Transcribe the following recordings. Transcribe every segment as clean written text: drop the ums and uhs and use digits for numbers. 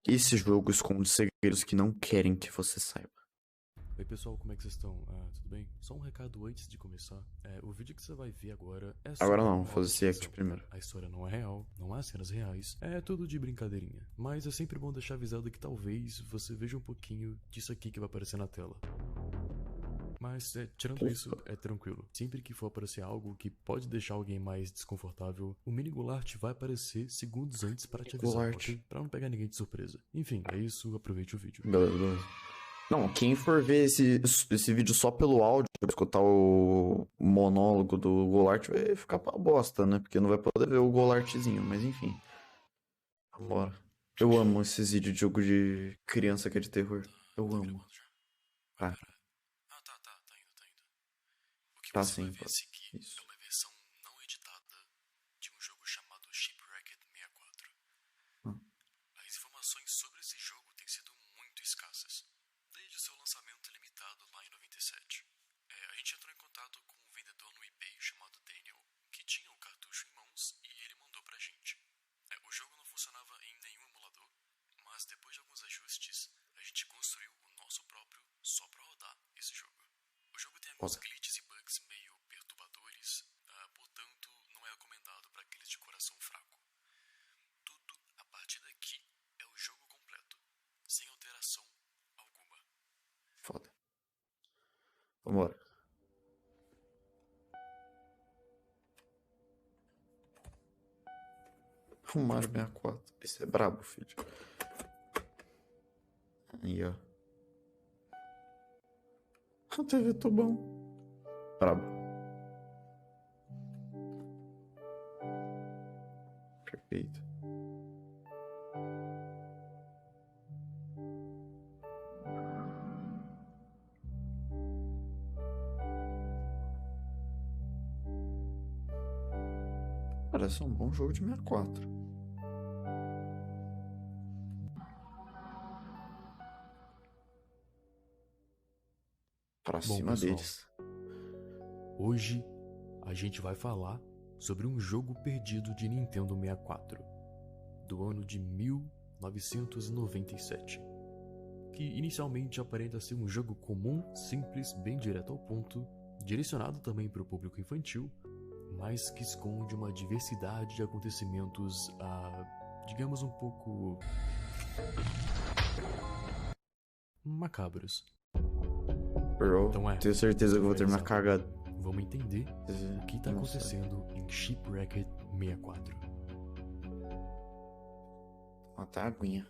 Esse jogo esconde segredos que não querem que você saiba. Oi pessoal, como é que vocês estão? Tudo bem? Só um recado antes de começar. O vídeo que você vai ver agora é só Agora não, uma vou fazer esse act ficção, primeiro. tá? A história não é real, não há cenas reais, é tudo de brincadeirinha. Mas é sempre bom deixar avisado que talvez você veja um pouquinho disso aqui que vai aparecer na tela. Mas, tirando isso, é tranquilo. Sempre que for aparecer algo que pode deixar alguém mais desconfortável, o mini Golart vai aparecer segundos antes para te avisar, Golart. ok? Pra não pegar ninguém de surpresa. Enfim, é isso, aproveite o vídeo. Beleza, beleza. Não, quem for ver esse vídeo só pelo áudio, pra escutar o monólogo do Golart, vai ficar pra bosta, né? Porque não vai poder ver o Golartzinho, mas enfim. Vambora. Eu amo esses vídeos de jogo de criança que é de terror. Eu amo. Tá, Tá indo. O que tá você vai sim, ver pô. a seguir Isso. é uma versão não editada de um jogo chamado Shipwrecked 64. Hum. As informações sobre esse jogo têm sido muito escassas, desde seu lançamento limitado lá em 97. A gente entrou em contato com um vendedor no eBay chamado Daniel, que tinha o cartucho em mãos e ele mandou pra gente. O jogo não funcionava em nenhum emulador, mas depois de alguns ajustes, a gente construiu o nosso próprio só pra rodar esse jogo. O jogo tem alguns Foda. glitches e bugs meio perturbadores, portanto não é recomendado para aqueles de coração fraco. Tudo a partir daqui é o jogo completo, sem alteração alguma. Foda. Vambora. O Mario 64. Esse é brabo, filho. Aí, ó. A TV Tubão. Brabo. Perfeito. Parece um bom jogo de 64. Pra Bom, cima pessoal, deles. hoje a gente vai falar sobre um jogo perdido de Nintendo 64, do ano de 1997, que inicialmente aparenta ser um jogo comum, simples, bem direto ao ponto, direcionado também para o público infantil, mas que esconde uma diversidade de acontecimentos, digamos um pouco macabros. Bro, Então tenho certeza que eu vou terminar cagado. Vamos entender o que tá Nossa. acontecendo em Shipwrecked 64. Até a aguinha.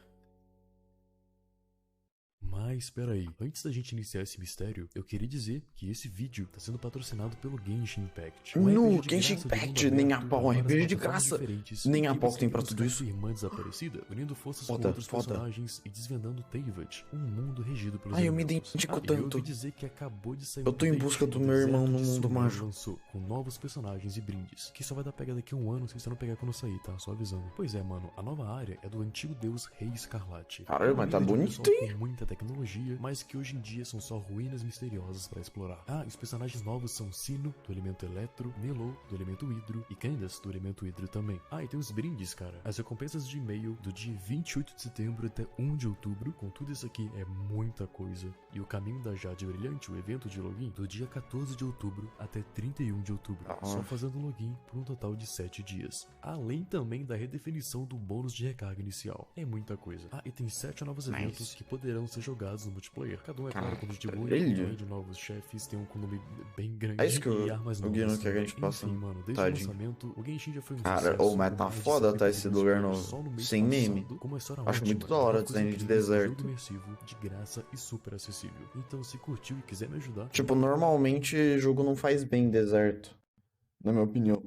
Mas espera aí, antes da gente iniciar esse mistério, eu queria dizer que esse vídeo está sendo patrocinado pelo Genshin Impact. No, RPG de Genshin graça de mundo Impact, nem a aberto, pau, em várias RPG de plataformas graça. diferentes, Nem em a que pau você tem pra buscar tudo isso. sua irmã desaparecida, unindo forças com Foda, outros foda. personagens e desvendando Teyvat, um mundo regido pelos Ai, eu me elementos. identifico E eu tanto. ouvi dizer que acabou de sair Eu tô em update busca do e meu irmão Deserto no de mundo Sumeru mágico. lançou, com novos personagens e brindes, que só vai dar pega daqui a um ano se você não pegar quando sair, tá? Só avisando. Pois é, mano, a nova área é do antigo deus Rei Escarlate. Caralho, mas tá Uma ilha de um bonito, pessoal hein? com muita tecnologia, mas que hoje em dia são só ruínas misteriosas pra explorar. Os personagens novos são Sino, do elemento eletro, Melo, do elemento hidro, e Candace, do elemento hidro também. E tem os brindes, cara. As recompensas de e-mail do dia 28 de setembro até 1 de outubro, com tudo isso aqui é muita coisa. E o Caminho da Jade Brilhante, o evento de login, do dia 14 de outubro até 31 de outubro, só fazendo login por um total de 7 dias. Além também da redefinição do bônus de recarga inicial. É muita coisa. E tem 7 novos eventos que poderão ser jogados no multiplayer. Cada um é claro com objetivo único, além de novos chefes, tem um com nome bem grande É isso que e armas o Guino novas. quer que a gente faça. Enfim, mano, desde Tadinho. o lançamento, o Genshin já foi um Cara, sucesso. mas com tá mais de foda, 50 tá, esse milhões de lugar jogadores novo. só no mês Sem meme. passado, com uma história Acho ótima, muito da hora o gráficos design de incríveis, deserto. jogo imersivo, de graça e super acessível. Então, se curtiu e quiser me ajudar, Tipo, normalmente jogo não faz bem deserto. Na minha opinião.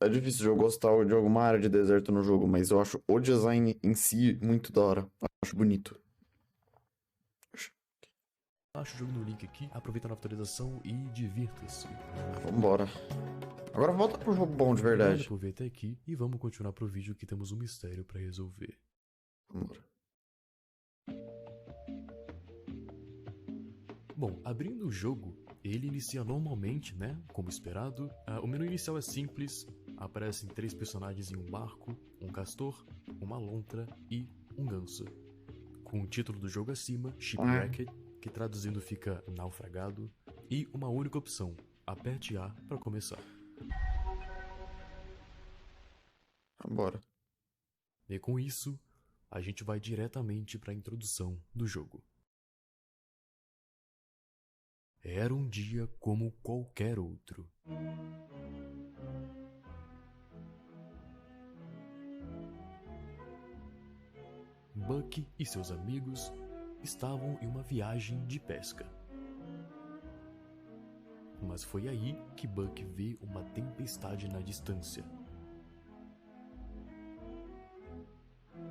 É difícil eu gostar de alguma área de deserto no jogo, mas eu acho o design em si muito da hora. Eu acho bonito. baixa o jogo no link aqui, aproveita a nova atualização e divirta-se. Vambora. Agora volta pro jogo bom de verdade. Obrigado por ver até aqui e vamos continuar pro vídeo que temos um mistério pra resolver. Vambora. Bom, abrindo o jogo, ele inicia normalmente, né, como esperado. O menu inicial é simples, aparecem 3 personagens em um barco, um castor, uma lontra e um ganso. com o título do jogo acima, Shipwrecked, que traduzindo fica naufragado, e uma única opção, aperte A para começar. Bora. E com isso, a gente vai diretamente para a introdução do jogo. Era um dia como qualquer outro. Buck e seus amigos estavam em uma viagem de pesca. Mas foi aí que Buck vê uma tempestade na distância.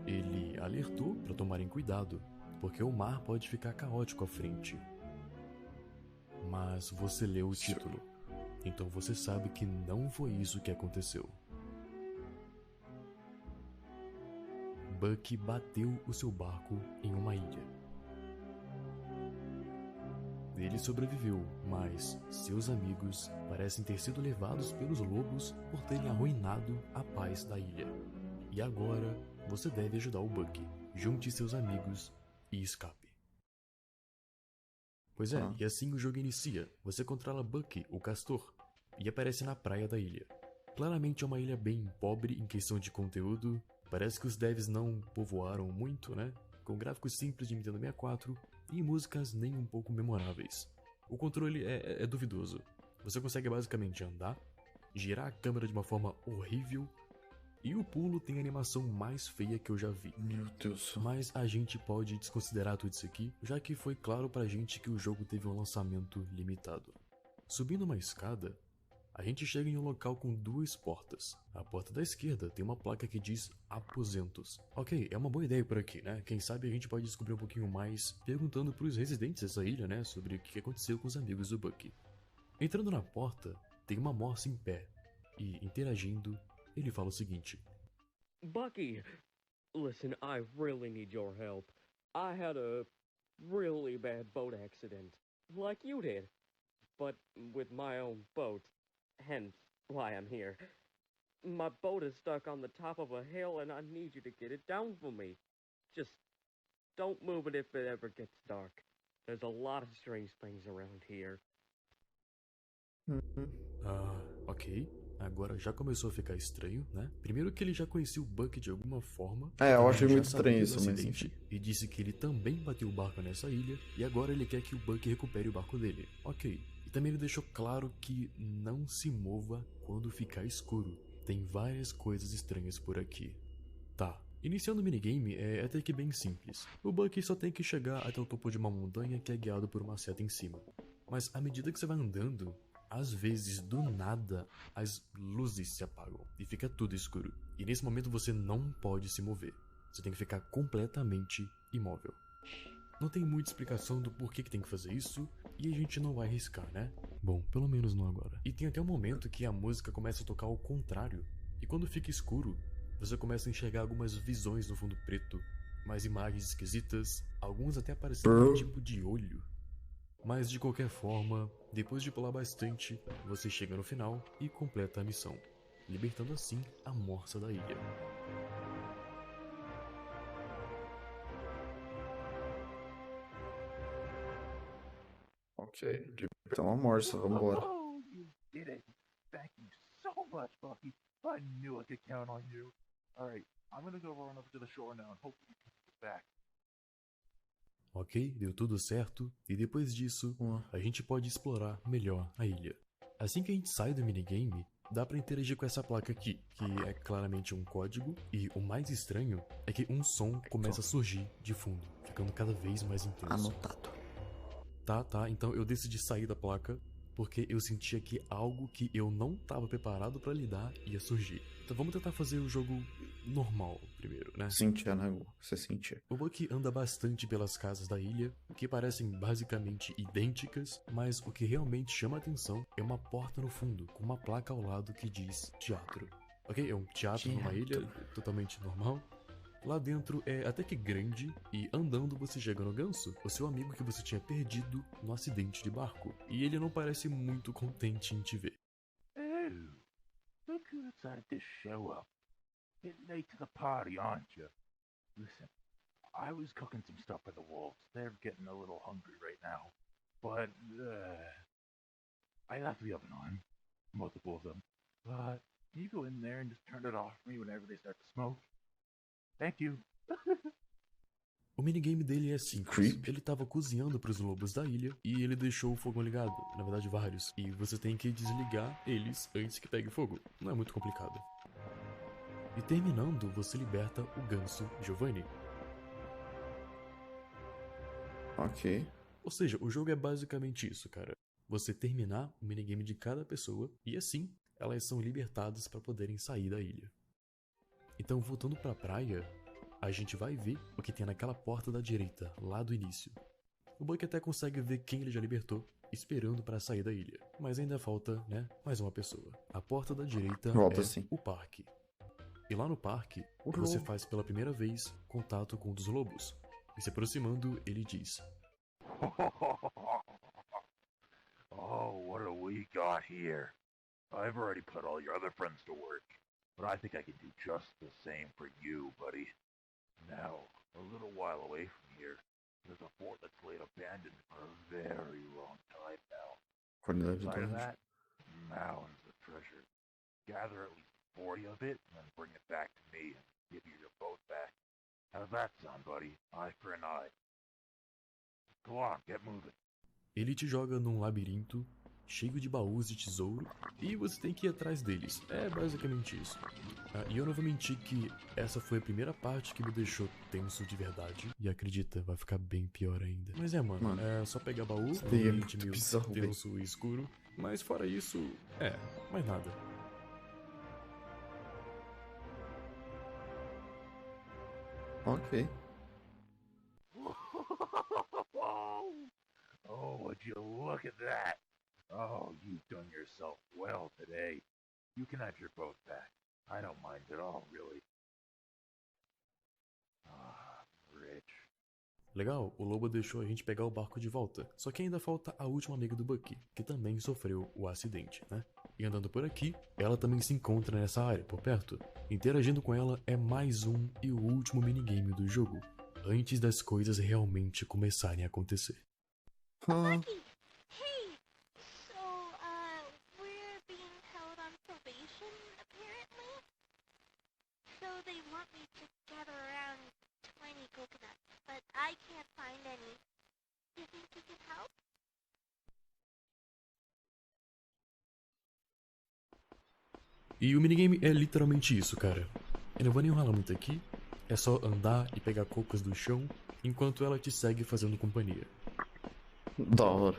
Ele alertou para tomarem cuidado, porque o mar pode ficar caótico à frente. Mas você leu o título, então você sabe que não foi isso que aconteceu. Buck bateu o seu barco em uma ilha. Ele sobreviveu, mas seus amigos parecem ter sido levados pelos lobos por terem arruinado a paz da ilha. E agora você deve ajudar o Buck. Junte seus amigos e escape. Pois é, e assim o jogo inicia. Você controla Buck, o castor, e aparece na praia da ilha. Claramente é uma ilha bem pobre em questão de conteúdo. Parece que os devs não povoaram muito, né? Com gráficos simples de Nintendo 64 e músicas nem um pouco memoráveis. O controle é duvidoso. Você consegue basicamente andar, girar a câmera de uma forma horrível, e o pulo tem a animação mais feia que eu já vi. Meu Deus. Mas a gente pode desconsiderar tudo isso aqui, já que foi claro pra gente que o jogo teve um lançamento limitado. Subindo uma escada, a gente chega em um local com duas portas. A porta da esquerda tem uma placa que diz aposentos. Ok, é uma boa ideia por aqui, né? Quem sabe a gente pode descobrir um pouquinho mais perguntando pros residentes dessa ilha, né? Sobre o que aconteceu com os amigos do Buck. Entrando na porta, tem uma morsa em pé. E interagindo, ele fala o seguinte: Bucky, listen, I really need your help. I had a really bad boat accident, like you did, but with my own boat, hence why I'm here. My boat is stuck on the top of a hill and I need you to get it down for me. Just don't move it if it ever gets dark. There's a lot of strange things around here. Ok. Agora já começou a ficar estranho, né? Primeiro que ele já conhecia o Buck de alguma forma. Eu achei já muito sabia estranho do isso, mas acidente, enfim. E disse que ele também bateu o barco nessa ilha, e agora ele quer que o Buck recupere o barco dele. Ok. E também ele deixou claro que não se mova quando ficar escuro. Tem várias coisas estranhas por aqui. Tá. Iniciando o minigame é até que bem simples. O Buck só tem que chegar até o topo de uma montanha que é guiado por uma seta em cima. Mas à medida que você vai andando, às vezes, do nada, as luzes se apagam e fica tudo escuro. E nesse momento você não pode se mover. Você tem que ficar completamente imóvel. Não tem muita explicação do porquê que tem que fazer isso, e a gente não vai arriscar, né? Bom, pelo menos não agora. E tem até um momento que a música começa a tocar ao contrário. E quando fica escuro, você começa a enxergar algumas visões no fundo preto, mais imagens esquisitas, alguns até parecendo um tipo de olho. Mas de qualquer forma, depois de pular bastante, você chega no final e completa a missão, libertando assim a morsa da ilha. Ok, libertar uma morsa, vambora. Oh, you did it. Thank you so much, Bucky. I knew I could count on you. Alright, I'm gonna go run over to the shore now and hopefully you can get back. Ok, deu tudo certo, e depois disso, a gente pode explorar melhor a ilha. Assim que a gente sai do minigame, dá pra interagir com essa placa aqui, que é claramente um código, e o mais estranho é que um som começa a surgir de fundo, ficando cada vez mais intenso. Anotado. Tá, então eu decidi sair da placa, porque eu sentia que algo que eu não estava preparado pra lidar ia surgir. Então vamos tentar fazer o jogo normal primeiro, né? Sentia, né? Você sentia. O Buck anda bastante pelas casas da ilha, que parecem basicamente idênticas, mas o que realmente chama a atenção é uma porta no fundo, com uma placa ao lado que diz teatro. Ok, é um teatro numa ilha, totalmente normal. Lá dentro é até que grande, e andando você chega no Ganso, o seu amigo que você tinha perdido no acidente de barco. E ele não parece muito contente em te ver. Oh, look who decided to show up. Getting late to the party, aren't you? Listen, I was cooking some stuff for the wolves. They're getting a little hungry right now. But, I left the oven on. Multiple of them. But, can you go in there and just turn it off for me whenever they start to smoke? Thank you. O minigame dele é simples. Creep. Ele tava cozinhando pros lobos da ilha e ele deixou o fogão ligado, na verdade vários, e você tem que desligar eles antes que pegue fogo. Não é muito complicado. E terminando, você liberta o ganso Giovanni. Ok. Ou seja, o jogo é basicamente isso, cara. Você terminar o minigame de cada pessoa e assim elas são libertadas para poderem sair da ilha. Então, voltando pra praia, a gente vai ver o que tem naquela porta da direita, lá do início. O Buck até consegue ver quem ele já libertou, esperando para sair da ilha. Mas ainda falta, né, mais uma pessoa. A porta da direita Volta é sim. o parque. E lá no parque, você faz pela primeira vez contato com um dos lobos. E se aproximando, ele diz: Oh, what do we got here? I've already put all your other friends to work, but I think I can do just the same for you, buddy. Now, a little while away from here, there's a fort that's laid abandoned for a very long time now. Qualidade de Inside of dados. that, mounds of treasure. Gather at least 40 of it, and then bring it back to me and give you your boat back. How's that sound, buddy? Eye for an eye. Go on, get moving. Ele te joga num labirinto cheio de baús de tesouro e você tem que ir atrás deles. É basicamente isso. E eu não vou mentir que essa foi a primeira parte que me deixou tenso de verdade. E acredita, vai ficar bem pior ainda. Mas mano, é só pegar baú, Isso daí é ambiente muito meio bizarro, velho. tenso e escuro. Mas fora isso, mais nada. Ok. Oh, would you look at that? Oh, you've done yourself well today. You can have your boat back. I don't mind at all, really. Ah, Rich. Legal, o lobo deixou a gente pegar o barco de volta. Só que ainda falta a última amiga do Bucky, que também sofreu o acidente, né? E andando por aqui, ela também se encontra nessa área, por perto. Interagindo com ela é mais um e o último minigame do jogo, antes das coisas realmente começarem a acontecer. Bucky, hey! So, we're being held on probation, apparently? So they want me to gather around 20 coconuts, but I can't find any. You think you can help? E o minigame é literalmente isso, cara. Eu não vou nem enrolar muito aqui, é só andar e pegar cocos do chão, enquanto ela te segue fazendo companhia. Da hora.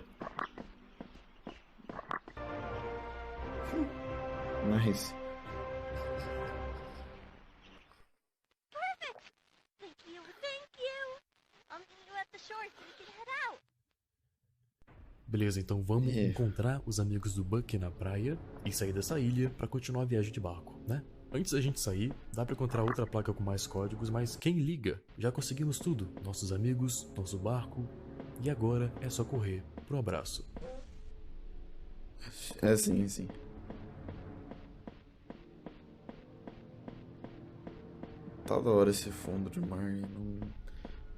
Nice. Perfect! Thank you, thank you! I'll meet you at the shore so we can head out. Beleza, então vamos encontrar os amigos do Bucky na praia e sair dessa ilha pra continuar a viagem de barco, né? Antes da gente sair, dá pra encontrar outra placa com mais códigos, mas quem liga? Já conseguimos tudo. Nossos amigos, nosso barco, e agora é só correr pro abraço. É sim, sim. Tá da hora esse fundo de mar.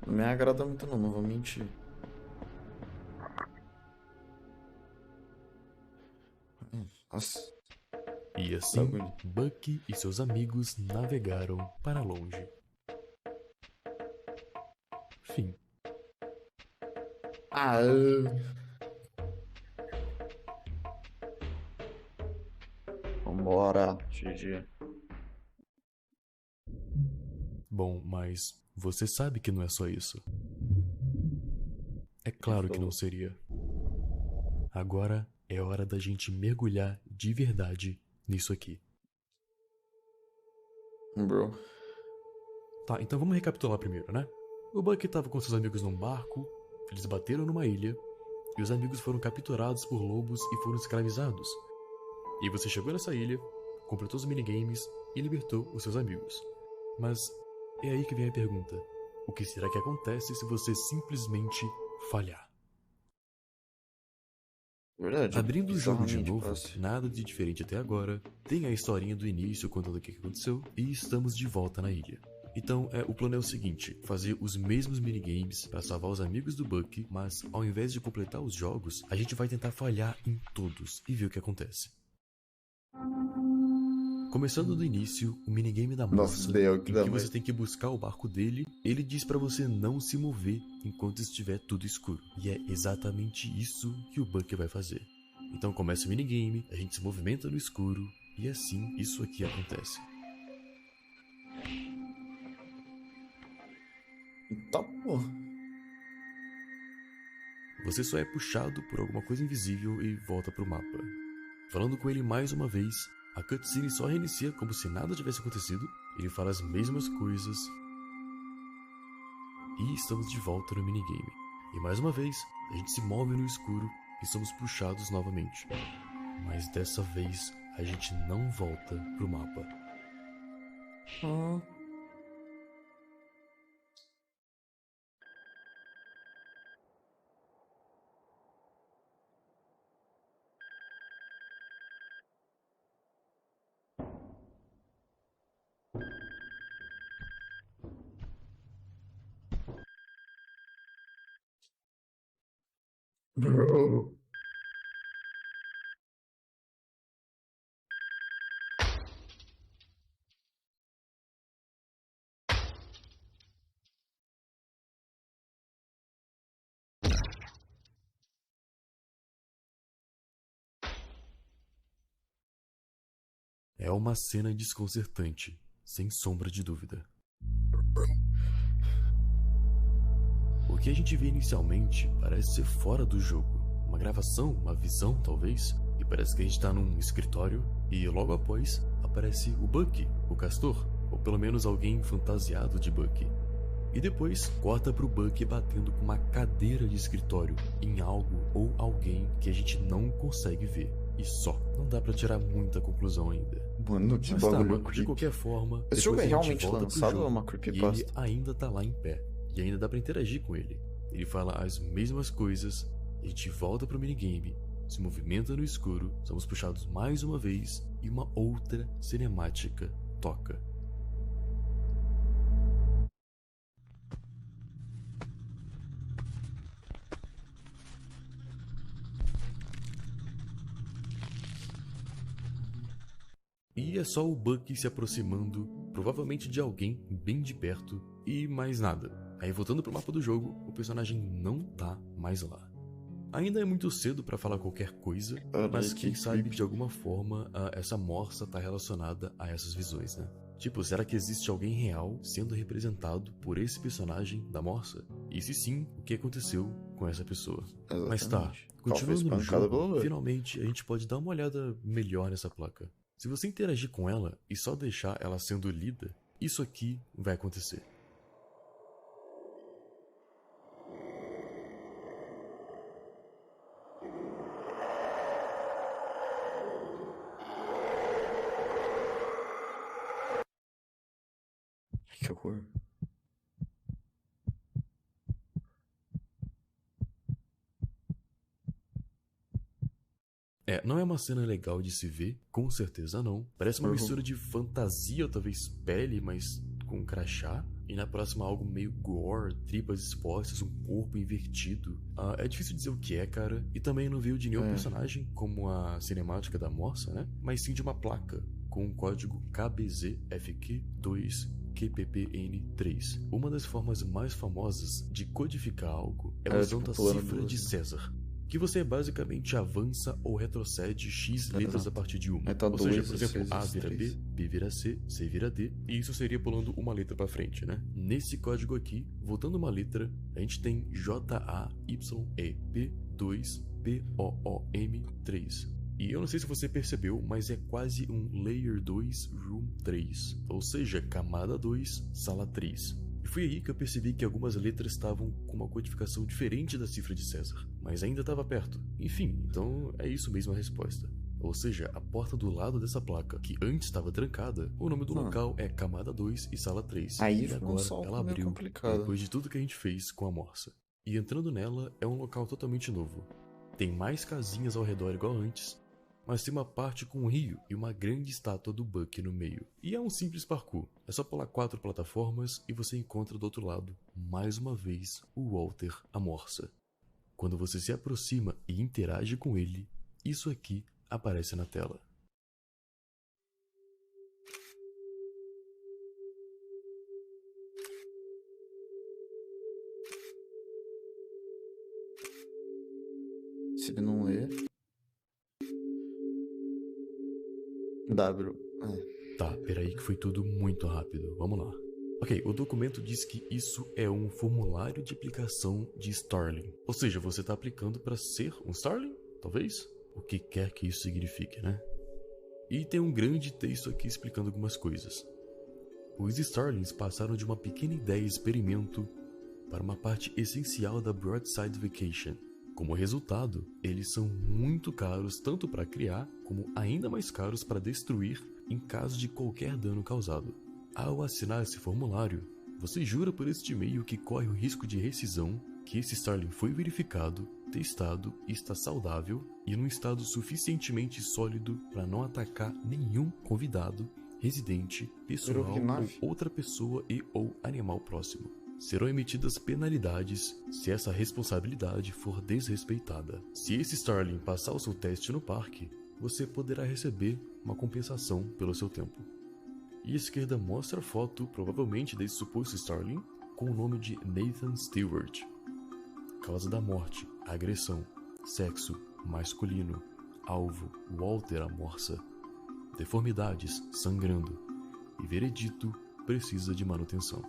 Não me agrada muito não vou mentir. Nossa. E assim, Bucky e seus amigos navegaram para longe. Fim. Vambora, GG. Bom, mas você sabe que não é só isso. É claro que não seria. Agora é hora da gente mergulhar de verdade nisso aqui. Bro. Tá, então vamos recapitular primeiro, né? O Bucky tava com seus amigos num barco, eles bateram numa ilha, e os amigos foram capturados por lobos e foram escravizados. E você chegou nessa ilha, completou os minigames e libertou os seus amigos. Mas é aí que vem a pergunta: o que será que acontece se você simplesmente falhar? Verdade. Abrindo o jogo de novo, fácil. nada de diferente até agora, tem a historinha do início contando o que aconteceu, e estamos de volta na ilha. Então, o plano é o seguinte, fazer os mesmos minigames para salvar os amigos do Bucky, mas ao invés de completar os jogos, a gente vai tentar falhar em todos e ver o que acontece. Começando do início, o minigame da Morsa, em que você tem que buscar o barco dele, ele diz pra você não se mover enquanto estiver tudo escuro. E é exatamente isso que o Bucky vai fazer. Então começa o minigame, a gente se movimenta no escuro, e assim isso aqui acontece. Eita porra. Você só é puxado por alguma coisa invisível e volta pro mapa. Falando com ele mais uma vez, a cutscene só reinicia como se nada tivesse acontecido, ele fala as mesmas coisas e estamos de volta no minigame. E mais uma vez, a gente se move no escuro e somos puxados novamente. Mas dessa vez, a gente não volta pro mapa. Bro. É uma cena desconcertante, sem sombra de dúvida. O que a gente vê inicialmente parece ser fora do jogo. Uma gravação, uma visão talvez, e parece que a gente tá num escritório, e logo após aparece o Bucky, o Castor, ou pelo menos alguém fantasiado de Bucky. E depois corta pro Bucky batendo com uma cadeira de escritório em algo ou alguém que a gente não consegue ver. E só. Não dá pra tirar muita conclusão ainda. Mano, que Mas tá, bagulho mano, de creepy. qualquer forma, Esse depois jogo é a gente realmente volta pro lançado ou é jogo, uma e creepypasta? ele ainda tá lá em pé. E ainda dá pra interagir com ele. Ele fala as mesmas coisas, a gente volta pro minigame, se movimenta no escuro, somos puxados mais uma vez e uma outra cinemática toca. E é só o Bucky se aproximando, provavelmente de alguém bem de perto, e mais nada. Aí voltando pro mapa do jogo, o personagem não tá mais lá. Ainda é muito cedo pra falar qualquer coisa, mas quem sabe de alguma forma essa morsa tá relacionada a essas visões, né? Tipo, será que existe alguém real sendo representado por esse personagem da morsa? E se sim, o que aconteceu com essa pessoa? Exatamente. Mas tá, Ela foi continuando no espancada pelo jogo, Bucky. finalmente a gente pode dar uma olhada melhor nessa placa. Se você interagir com ela e só deixar ela sendo lida, isso aqui vai acontecer. Que horror. Não é uma cena legal de se ver, com certeza não. Parece uma mistura de fantasia, ou talvez pele, mas com crachá. E na próxima algo meio gore, tripas expostas, um corpo invertido. É difícil dizer o que é, cara. E também não veio de nenhum personagem, como a cinemática da morsa, né? Mas sim de uma placa, com o código KBZFQ2QPPN3. Uma das formas mais famosas de codificar algo é usando a cifra de César, que você basicamente avança ou retrocede X letras a partir de uma. Ou seja, por exemplo, A vira B, B vira C, C vira D, e isso seria pulando uma letra pra frente, né? Nesse código aqui, voltando uma letra, a gente tem JAYEP2POOM3. E eu não sei se você percebeu, mas é quase um Layer 2 Room 3, ou seja, camada 2, sala 3. E foi aí que eu percebi que algumas letras estavam com uma codificação diferente da cifra de César, mas ainda estava perto. Enfim, então é isso mesmo a resposta. Ou seja, a porta do lado dessa placa, que antes estava trancada, o nome do local é camada 2 e sala 3. Aí e agora ela abriu, complicado. depois de tudo que a gente fez com a morsa. E entrando nela é um local totalmente novo. Tem mais casinhas ao redor igual antes, mas tem uma parte com um rio e uma grande estátua do Bucky no meio. E é um simples parkour, é só pular 4 plataformas e você encontra do outro lado, mais uma vez, o Walter, a morsa. Quando você se aproxima e interage com ele, isso aqui aparece na tela. Se ele não ler... W. Tá, peraí que foi tudo muito rápido. Vamos lá. Ok, o documento diz que isso é um formulário de aplicação de Starling. Ou seja, você está aplicando para ser um Starling? Talvez? O que quer que isso signifique, né? E tem um grande texto aqui explicando algumas coisas. Os Starlings passaram de uma pequena ideia e experimento para uma parte essencial da Broadside Vacation. Como resultado, eles são muito caros tanto para criar, como ainda mais caros para destruir em caso de qualquer dano causado. Ao assinar esse formulário, você jura por este e-mail que corre o risco de rescisão, que esse Starling foi verificado, testado e está saudável e num estado suficientemente sólido para não atacar nenhum convidado, residente, pessoal ou outra pessoa e ou animal próximo. Serão emitidas penalidades se essa responsabilidade for desrespeitada. Se esse Starling passar o seu teste no parque, você poderá receber uma compensação pelo seu tempo. E a esquerda mostra a foto, provavelmente desse suposto Starling, com o nome de Nathan Stewart. Causa da morte, agressão, sexo, masculino, alvo, Walter a morsa, deformidades, sangrando, e veredito, precisa de manutenção.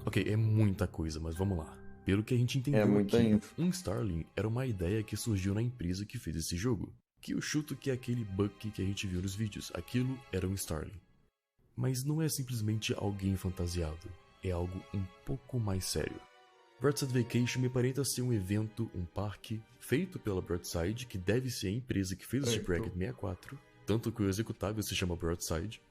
Ok, é muita coisa, mas vamos lá. Pelo que a gente entendeu aqui, um Starling era uma ideia que surgiu na empresa que fez esse jogo. Que eu chuto que é aquele Bucky que a gente viu nos vídeos. Aquilo era um Starling. Mas não é simplesmente alguém fantasiado. É algo um pouco mais sério. Broadside Vacation me aparenta ser um evento, um parque, feito pela Broadside, que deve ser a empresa que fez o Shipwrecked 64. Tanto que o executável se chama Broadside.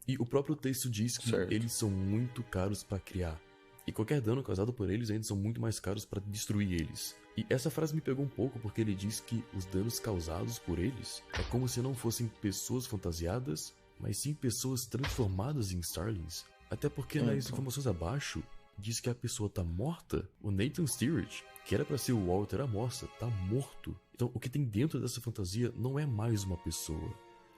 E o próprio texto diz que eles são muito caros para criar. E qualquer dano causado por eles ainda são muito mais caros para destruir eles. E essa frase me pegou um pouco porque ele diz que os danos causados por eles é como se não fossem pessoas fantasiadas, mas sim pessoas transformadas em Starlings. Até porque nas informações abaixo diz que a pessoa tá morta. O Nathan Stewart, que era para ser o Walter a morsa, tá morto. Então o que tem dentro dessa fantasia não é mais uma pessoa.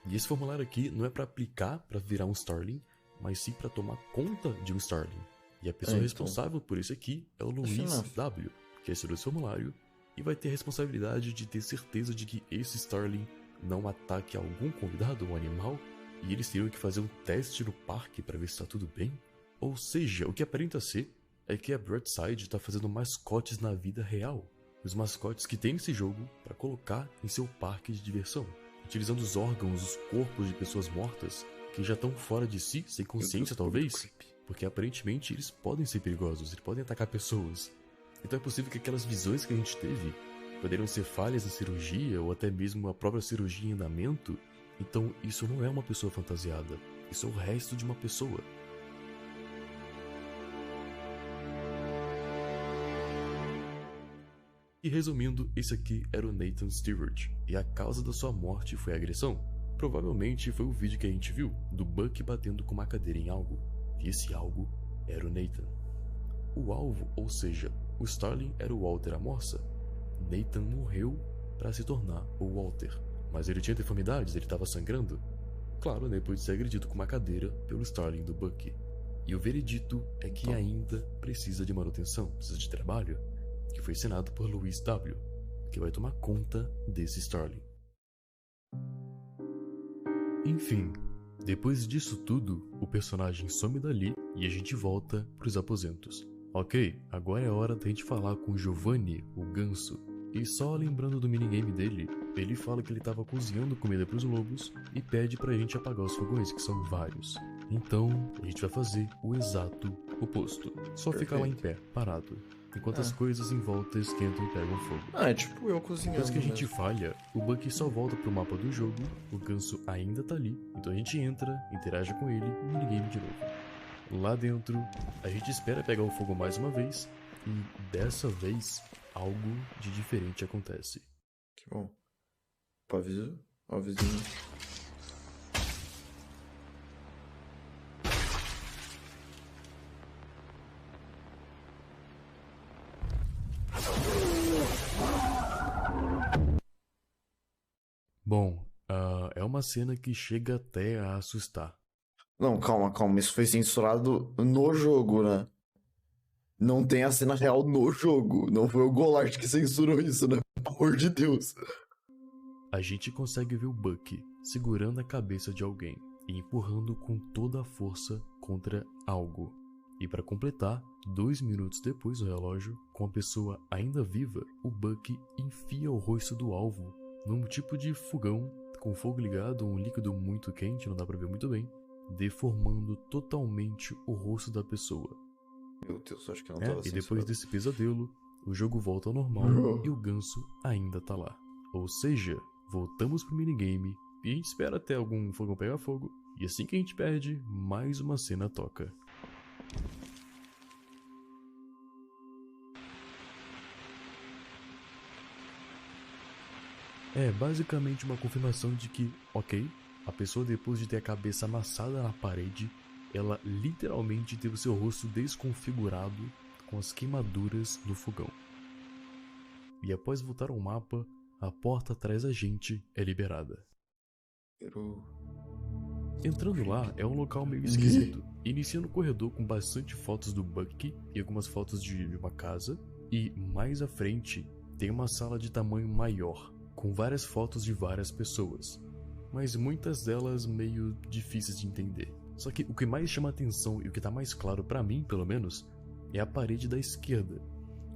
E esse formulário aqui não é para aplicar para virar um Starling, mas sim para tomar conta de um Starling. E a pessoa responsável por isso aqui é o Luiz W, que assinou esse formulário e vai ter a responsabilidade de ter certeza de que esse Starling não ataque algum convidado ou animal, e eles teriam que fazer um teste no parque para ver se está tudo bem. Ou seja, o que aparenta ser é que a Broadside está fazendo mascotes na vida real. Os mascotes que tem nesse jogo para colocar em seu parque de diversão, utilizando os órgãos, os corpos de pessoas mortas que já estão fora de si, sem consciência talvez. Porque aparentemente eles podem ser perigosos, eles podem atacar pessoas. Então é possível que aquelas visões que a gente teve poderiam ser falhas na cirurgia ou até mesmo a própria cirurgia em andamento. Então isso não é uma pessoa fantasiada, isso é o resto de uma pessoa. E resumindo, esse aqui era o Nathan Stewart, e a causa da sua morte foi a agressão. Provavelmente foi o vídeo que a gente viu, do Bucky batendo com uma cadeira em algo. E esse algo era o Nathan. O alvo, ou seja, o Starling era o Walter a morsa. Nathan morreu para se tornar o Walter. Mas ele tinha deformidades, ele estava sangrando. Claro, depois de ser agredido com uma cadeira pelo Starling do Bucky. E o veredito é que ainda precisa de manutenção, precisa de trabalho, que foi assinado por Luiz W, que vai tomar conta desse Starling. Enfim, depois disso tudo, o personagem some dali e a gente volta pros aposentos. Ok, agora é hora da gente falar com Giovanni, o ganso. E só lembrando do minigame dele, ele fala que ele estava cozinhando comida pros lobos e pede pra gente apagar os fogões, que são vários. Então, a gente vai fazer o exato oposto. Só ficar lá em pé, parado, enquanto as coisas em volta esquentam e pegam fogo. É tipo eu cozinhando. Depois que a gente falha, o Bucky só volta pro mapa do jogo, o ganso ainda tá ali, então a gente entra, interage com ele e minigame de novo. Lá dentro, a gente espera pegar o fogo mais uma vez, e dessa vez, algo de diferente acontece. Que bom. Pra avisar? Ó, vizinho. Bom, é uma cena que chega até a assustar. Não, calma, calma. Isso foi censurado no jogo, né? Não tem a cena real no jogo. Não foi o Golart que censurou isso, né? Pelo amor de Deus. A gente consegue ver o Bucky segurando a cabeça de alguém e empurrando com toda a força contra algo. E para completar, 2 minutos depois do relógio, com a pessoa ainda viva, o Bucky enfia o rosto do alvo num tipo de fogão com fogo ligado, um líquido muito quente, não dá pra ver muito bem, deformando totalmente o rosto da pessoa. Meu Deus, acho que não tava E depois censurado. desse pesadelo, o jogo volta ao normal e o ganso ainda tá lá. Ou seja, voltamos pro minigame e a gente espera até algum fogão pegar fogo, e assim que a gente perde, mais uma cena toca. É basicamente uma confirmação de que, ok, a pessoa depois de ter a cabeça amassada na parede, ela literalmente teve o seu rosto desconfigurado com as queimaduras do fogão. E após voltar ao mapa, a porta atrás da gente é liberada. Entrando lá é um local meio esquisito. Inicia no corredor com bastante fotos do Bucky e algumas fotos de uma casa. E mais à frente tem uma sala de tamanho maior, com várias fotos de várias pessoas, mas muitas delas meio difíceis de entender. Só que o que mais chama atenção e o que tá mais claro pra mim, pelo menos, é a parede da esquerda,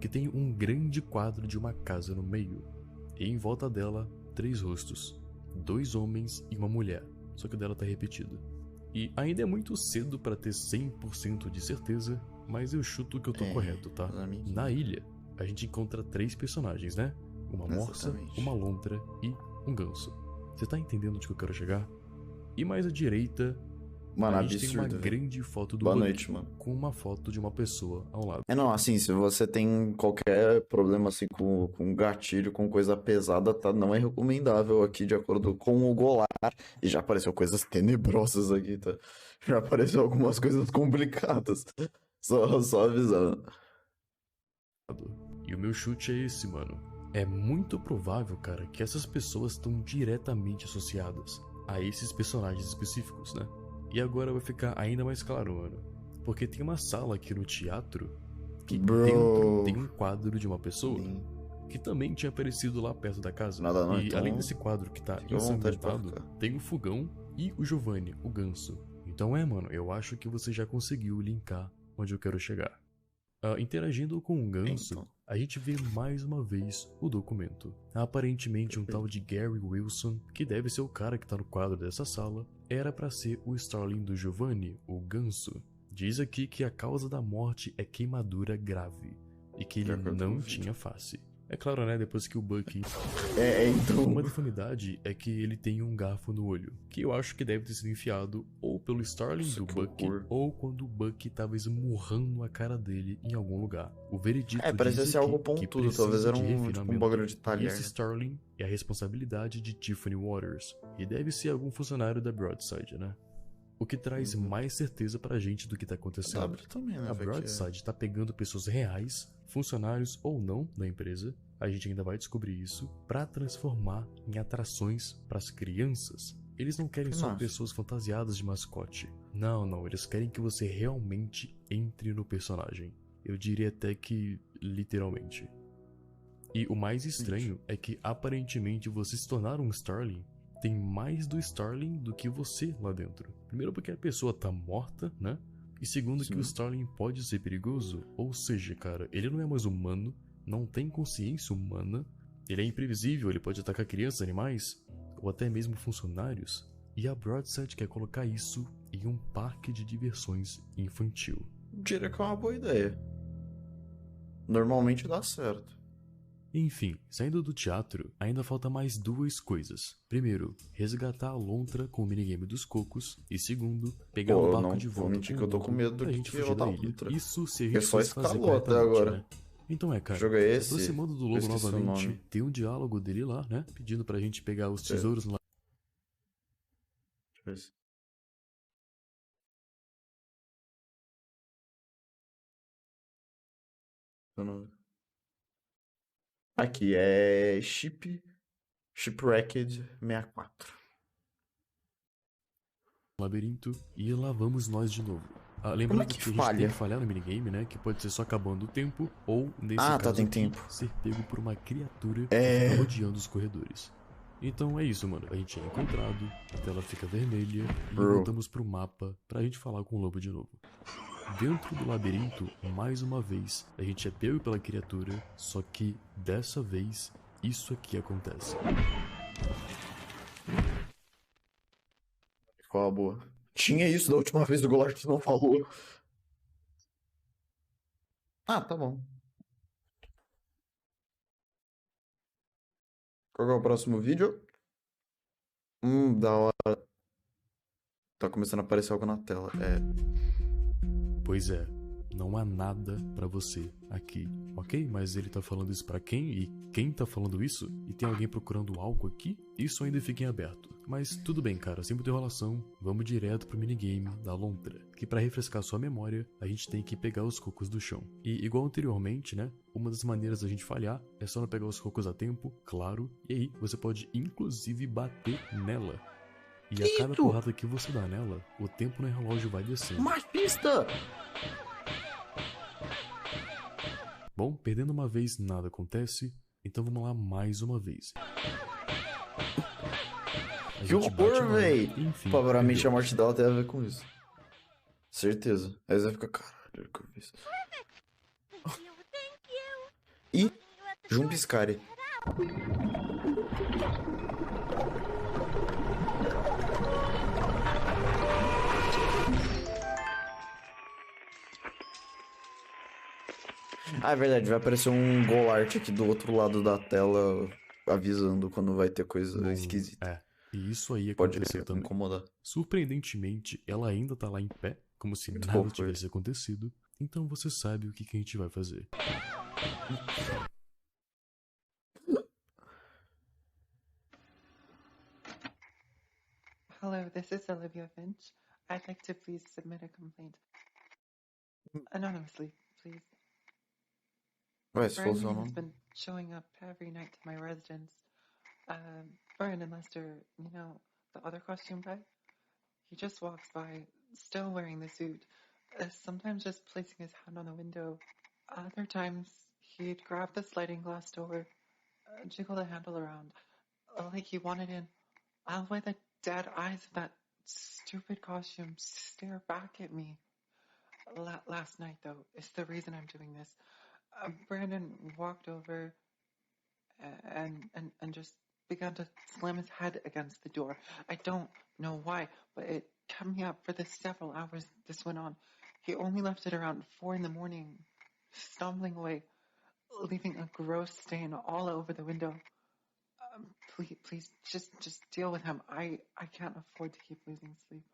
que tem um grande quadro de uma casa no meio, e em volta dela 3 rostos, 2 homens e uma mulher, só que o dela tá repetido. E ainda é muito cedo pra ter 100% de certeza, mas eu chuto que eu tô correto, tá? Na ilha, a gente encontra 3 personagens, né? Uma morsa, uma lontra e um ganso. Você tá entendendo onde que eu quero chegar? E mais à direita, Mano, a gente tem uma absurdo, velho. grande foto do Boa Bucky, noite, mano. com uma foto de uma pessoa ao lado. Não, assim, se você tem qualquer problema assim com gatilho, com coisa pesada, tá? Não é recomendável aqui, de acordo com o Golar. E já apareceu coisas tenebrosas aqui, tá? Já apareceu algumas coisas complicadas. Só avisando. E o meu chute é esse, mano. É muito provável, cara, que essas pessoas estão diretamente associadas a esses personagens específicos, né? E agora vai ficar ainda mais claro, mano. Porque tem uma sala aqui no teatro que dentro tem um quadro de uma pessoa que também tinha aparecido lá perto da casa. Nada não, e então, além desse quadro que tá fica à vontade pra ensanguentado, ficar. tem o fogão e o Giovanni, o ganso. Então mano, eu acho que você já conseguiu linkar onde eu quero chegar. Interagindo com o ganso, Então. a gente vê mais uma vez o documento. Aparentemente um tal de Gary Wilson, que deve ser o cara que tá no quadro dessa sala, era pra ser o Starling do Giovanni, o ganso. Diz aqui que a causa da morte é queimadura grave e que ele não tinha face. É claro, né, depois que o Bucky... Então. Uma deformidade é que ele tem um garfo no olho, que eu acho que deve ter sido enfiado ou pelo Starling Nossa, do que Bucky, horror. ou quando o Bucky tava esmurrando a cara dele em algum lugar. O veredito Parecia diz ser algo aqui que pontudo, talvez precisa era de um refinamento. bagulho de E talher. esse Starling é a responsabilidade de Tiffany Waters, e deve ser algum funcionário da Broadside, né? O que traz mais certeza pra gente do que tá acontecendo. W também, né? A velho, que é- Broadside tá pegando pessoas reais, funcionários ou não da empresa, a gente ainda vai descobrir isso, pra transformar em atrações pras crianças. Eles não querem só Nossa. pessoas fantasiadas de mascote. Não, eles querem que você realmente entre no personagem. Eu diria até que literalmente. E o mais estranho é que aparentemente você se tornar um Starling tem mais do Starling do que você lá dentro. Primeiro porque a pessoa tá morta, né? E segundo que o Starling pode ser perigoso. Ou seja, cara, ele não é mais humano, não tem consciência humana, ele é imprevisível, ele pode atacar crianças, animais, ou até mesmo funcionários. E a Broadside quer colocar isso em um parque de diversões infantil. Diria que é uma boa ideia. Normalmente dá certo. Enfim, saindo do teatro, ainda falta mais 2 coisas. Primeiro, resgatar a lontra com o minigame dos cocos. E segundo, pegar Pô, o barco não de vou volta mentir com que eu tô o com Hugo medo do pra que gente que fugir eu da da ilha. lontra. Isso se a Porque gente só fosse fazer escalou até corretamente, agora. né? Então Que cara, jogo é se esse? aproximando do Eu lobo esqueci o novamente, nome. tem um diálogo dele lá, né? Pedindo pra gente pegar os Certo. tesouros lá. Deixa eu ver se... eu não- Aqui, é Shipwrecked 64. Labirinto e lá vamos nós de novo. Como é Lembrando que que a gente tem falha? que falhar no minigame, né? Que pode ser só acabando o tempo, ou, nesse Ah, tá, caso tem aqui, tempo. ser pego por uma criatura que É. fica rodeando os corredores. Então é isso, mano. A gente é encontrado, a tela fica vermelha e Bro. voltamos pro mapa pra gente falar com o lobo de novo. Dentro do labirinto, mais uma vez, a gente é pego pela criatura, só que dessa vez, isso aqui acontece. Qual a boa? Tinha isso da última vez do Golart não falou. Ah, tá bom. Qual que é o próximo vídeo? Da hora. Tá começando a aparecer algo na tela. É. Pois é, não há nada pra você aqui, ok? Mas ele tá falando isso pra quem? E quem tá falando isso? E tem alguém procurando algo aqui? Isso ainda fica em aberto. Mas tudo bem, cara, sem muita enrolação, vamos direto pro minigame da lontra. Que pra refrescar sua memória, a gente tem que pegar os cocos do chão. E igual anteriormente, né? Uma das maneiras da gente falhar é só não pegar os cocos a tempo, claro. E aí, você pode inclusive bater nela. E a cada Quito! porrada que você dá nela, o tempo no relógio vai descendo. Mais pista! Bom, perdendo uma vez nada acontece, então vamos lá mais uma vez. A Que gente bate horror, nela, véi! enfim, Provavelmente a perdeu. morte dela tem a ver com isso. Certeza. Aí você vai ficar, caralho, o que eu fiz? Thank you. E You at the Jump door. Scare. Ah, é verdade, vai aparecer um Golart aqui do outro lado da tela avisando quando vai ter coisa Bom, esquisita. e isso aí Pode aconteceu também. incomodar. Surpreendentemente, ela ainda tá lá em pé, como se Muito nada fofo tivesse acontecido. Então você sabe o que a gente vai fazer. Hello, this is Olivia Finch. I'd like to please submit a complaint. Anonymously, please. Ué, se for o seu Brian has nome. been showing up every night to my residence. Brian and Lester, you know, the other costume guy? He just walks by, still wearing the suit, sometimes just placing his hand on the window. Other times, he'd grab the sliding glass door, jiggle the handle around, like he wanted in. I'll let the dead eyes of that stupid costume stare back at me. Last night, though, is the reason I'm doing this. Brandon walked over and just began to slam his head against the door. I don't know why, but it kept me up for the several hours this went on. He only left it around 4 in the morning, stumbling away, leaving a gross stain all over the window. Please, just deal with him. I can't afford to keep losing sleep.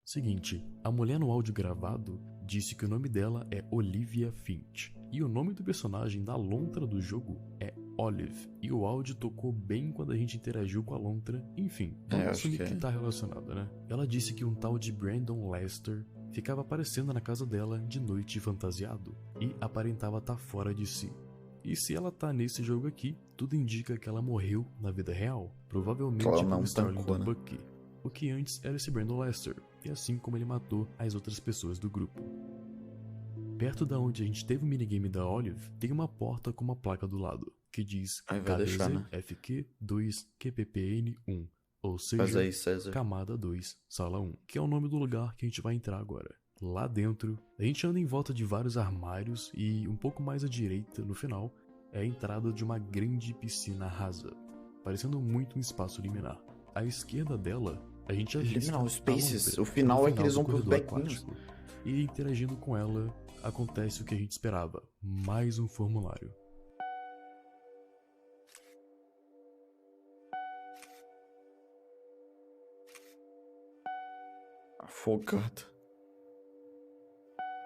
Seguinte, a mulher no áudio gravado disse que o nome dela é Olivia Finch. E o nome do personagem da lontra do jogo é Olive. E o áudio tocou bem quando a gente interagiu com a lontra. Enfim, vamos acho assumir que que é. tá relacionado, né? Ela disse que um tal de Brandon Lester ficava aparecendo na casa dela de noite fantasiado. E aparentava estar fora de si. E se ela tá nesse jogo aqui, tudo indica que ela morreu na vida real. Provavelmente Ela como não Starling tancou, do né? Bucky. O que antes era esse Brandon Lester, e assim como ele matou as outras pessoas do grupo. Perto da onde a gente teve o minigame da Olive, tem uma porta com uma placa do lado, que diz Aí vai deixar, né? KDZ-FQ2-QPPN1, ou Faz seja, aí, César. Camada 2, Sala 1, que é o nome do lugar que a gente vai entrar agora. Lá dentro, a gente anda em volta de vários armários e um pouco mais à direita, no final, é a entrada de uma grande piscina rasa, parecendo muito um espaço liminar. À esquerda dela, a gente avista Liminal Spaces. a lontra, O final no é que eles do vão pros corredor bequinhos. aquático. E interagindo com ela, acontece o que a gente esperava, mais um formulário. Afogado.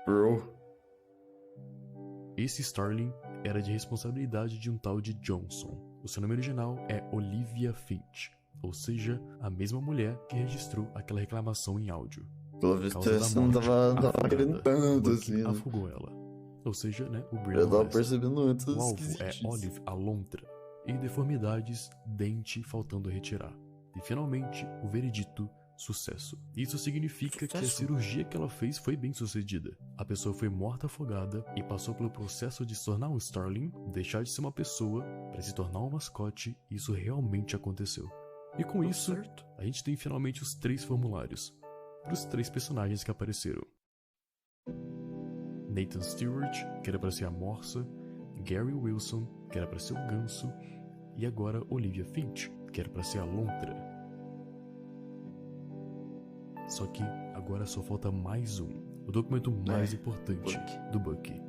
Bro. Esse Starling era de responsabilidade de um tal de Johnson. O seu nome original é Olivia Finch, ou seja, a mesma mulher que registrou aquela reclamação em áudio. Pelo visto, Causa da você não morte, tava afogada. querendo tanto Buck assim, né? afogou ela. Ou seja, né, o Eu Brandon tava West. percebendo antes. O alvo é Olive Alontra, em deformidades, dente faltando a retirar. E finalmente, o veredito, sucesso. Isso significa que a Sucesso? cirurgia que ela fez foi bem sucedida. A pessoa foi morta afogada e passou pelo processo de se tornar um Starling, deixar de ser uma pessoa para se tornar um mascote, e isso realmente aconteceu. E com Deu isso, certo. a gente tem finalmente os 3 formulários para os 3 personagens que apareceram. Nathan Stewart, que era para ser a Morsa, Gary Wilson, que era para ser o Ganso, e agora Olivia Finch, que era para ser a Lontra. Só que agora só falta mais um, o documento mais importante Buck. do Bucky.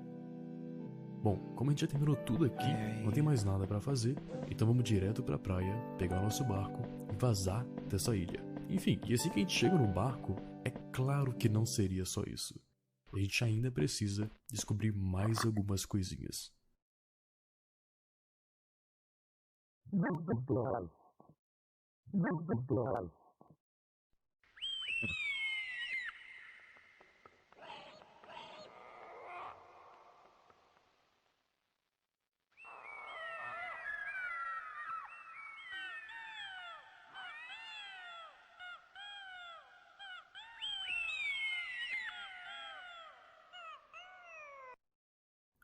Bom, como a gente já terminou tudo aqui, não tem mais nada pra fazer, então vamos direto pra praia, pegar o nosso barco e vazar dessa ilha. Enfim, e assim que a gente chega no barco, é claro que não seria só isso. A gente ainda precisa descobrir mais algumas coisinhas.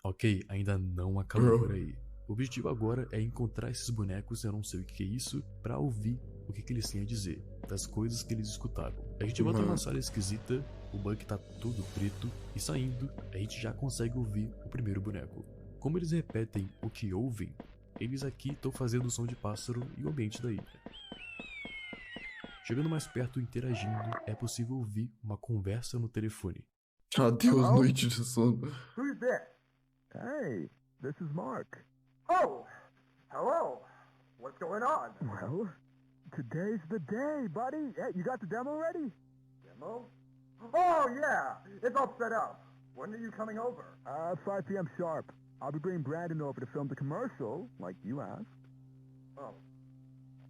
Ok, ainda não acabou por aí. O objetivo agora é encontrar esses bonecos, eu não sei o que é isso, pra ouvir o que eles têm a dizer, das coisas que eles escutaram. A gente volta numa sala esquisita, o Buck tá todo preto, e saindo, a gente já consegue ouvir o primeiro boneco. Como eles repetem o que ouvem, eles aqui estão fazendo o som de pássaro e o ambiente da ilha. Chegando mais perto e interagindo, é possível ouvir uma conversa no telefone. Adeus, noite de sono. Who's this? Hey, this is Mark. Oh, hello. What's going on? Well, today's the day, buddy. Hey, you got the demo ready? Demo? Oh, yeah. It's all set up. When are you coming over? 5 p.m. sharp. I'll be bringing Brandon over to film the commercial, like you asked. Oh,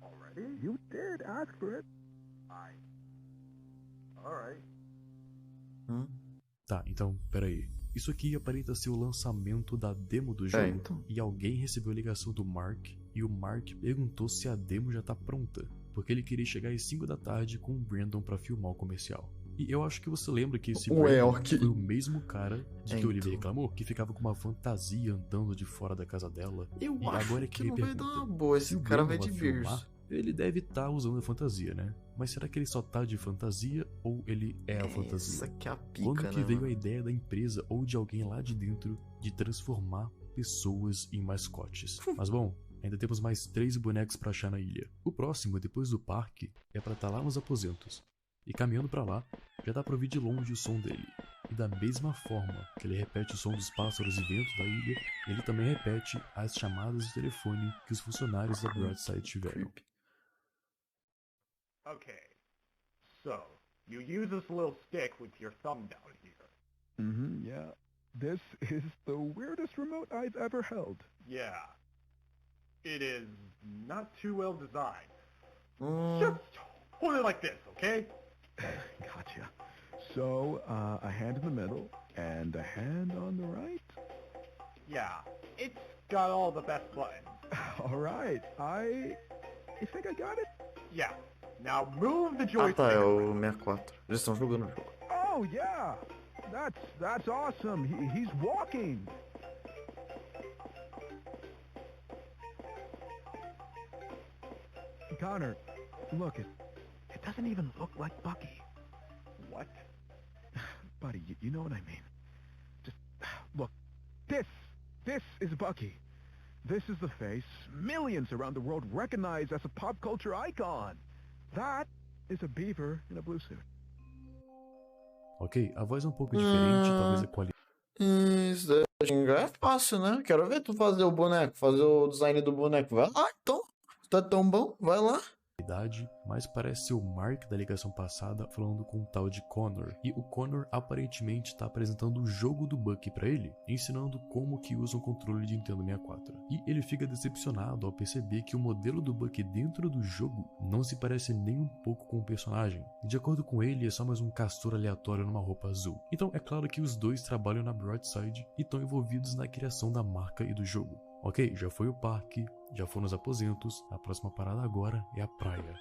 already? You did ask for it. Alright. Tá, então, peraí. Isso aqui aparenta ser o lançamento da demo do jogo. Então. E alguém recebeu a ligação do Mark, e o Mark perguntou se a demo já tá pronta, porque ele queria chegar às 5 da tarde com o Brandon pra filmar o comercial. E eu acho que você lembra que esse Brandon ok. foi o mesmo cara de que o Olivia Então. reclamou, que ficava com uma fantasia andando de fora da casa dela. Eu E acho agora é que ele não vai pergunta, dar uma boa. se Esse o cara Brandon vai de filmar, berço. ele deve estar usando a fantasia, né? Mas será que ele só tá de fantasia ou ele é a fantasia? Essa que é a pica, Quando que né, veio mano? a ideia da empresa ou de alguém lá de dentro de transformar pessoas em mascotes? Mas bom, ainda temos mais 3 bonecos pra achar na ilha. O próximo, depois do parque, é pra estar lá nos aposentos. E caminhando pra lá, já dá pra ouvir de longe o som dele. E da mesma forma que ele repete o som dos pássaros e ventos da ilha, ele também repete as chamadas de telefone que os funcionários da Broadside tiveram. Creepy. Okay. So, you use this little stick with your thumb down here. Mm-hmm, yeah. This is the weirdest remote I've ever held. Yeah. It is not too well designed. Hum, Just hold it like this, okay? Gotcha. So, a hand in the middle, and a hand on the right? Yeah. It's got all the best buttons. All right, You think I got it? Yeah. Now move the Ah joystick. tá, é o 64. Eles estão jogando o jogo. Oh, yeah! That's awesome! He's walking! Connor, look, it doesn't even look like Bucky. What? Buddy, you know what I mean. Just, look, this is Bucky. This is the face millions around the world recognize as a pop culture icon. That is a beaver in a blue suit. Ok, a voz é um pouco diferente, talvez a qualidade. Isso daí xingar é fácil, né? Quero ver tu fazer o boneco, fazer o design do boneco. Vai lá, então. Tá tão bom, vai lá. idade, mas parece ser o Mark da ligação passada falando com um tal de Connor. E o Connor aparentemente está apresentando o jogo do Bucky pra ele, ensinando como que usa um controle de Nintendo 64. E ele fica decepcionado ao perceber que o modelo do Bucky dentro do jogo não se parece nem um pouco com o personagem. De acordo com ele, é só mais um castor aleatório numa roupa azul. Então é claro que os dois trabalham na Broadside e estão envolvidos na criação da marca e do jogo. Ok, já foi o parque, já foram os aposentos, a próxima parada agora é a praia.